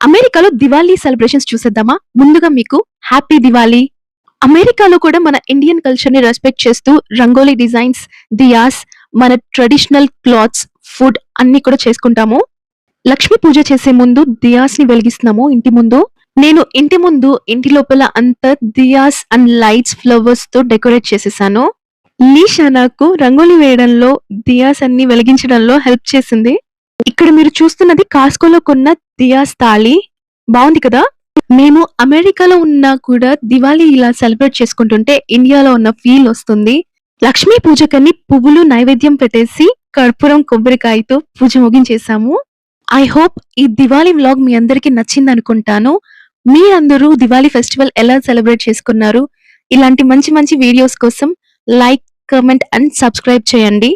అమెరికాలో దివాళీ సెలబ్రేషన్స్ చూసేద్దామా? ముందుగా మీకు హ్యాపీ దివాళీ. అమెరికాలో కూడా మన ఇండియన్ కల్చర్‌ని రెస్పెక్ట్ చేస్తూ రంగోలీ డిజైన్స్, దియాస్, మన ట్రెడిషనల్ క్లాత్స్, ఫుడ్ అన్నీ కూడా చేసుకుంటాము. లక్ష్మీ పూజ చేసే ముందు దియాస్‌ని వెలిగిస్తున్నాము ఇంటి ముందు. నేను ఇంటి ముందు, ఇంటి లోపల అంతా దియాస్ అండ్ లైట్స్, ఫ్లవర్స్‌తో డెకరేట్ చేసేసాను. లీషా నాకు రంగోలి వేయడంలో, దియాస్ అన్నీ వెలిగించడంలో హెల్ప్ చేసింది. ఇక్కడ మీరు చూస్తున్నది కాస్కోలో కొన్న దియాస్ తాళి. బావుంది కదా! మేము అమెరికాలో ఉన్నా కూడా దివాళీ ఇలా సెలబ్రేట్ చేసుకుంటుంటే ఇండియాలో ఉన్న ఫీల్ వస్తుంది. లక్ష్మీ పూజకని పువ్వులు నైవేద్యం పెట్టేసి కర్పూరం, కొబ్బరికాయతో పూజ ముగించేసాము. ఐ హోప్ ఈ దివాళీ వ్లాగ్ మీ అందరికీ నచ్చిందనుకుంటాను. మీరందరూ దివాళీ ఫెస్టివల్ ఎలా సెలబ్రేట్ చేసుకున్నారు? ఇలాంటి మంచి మంచి వీడియోస్ కోసం లైక్, కామెంట్ అండ్ సబ్స్క్రైబ్ చేయండి.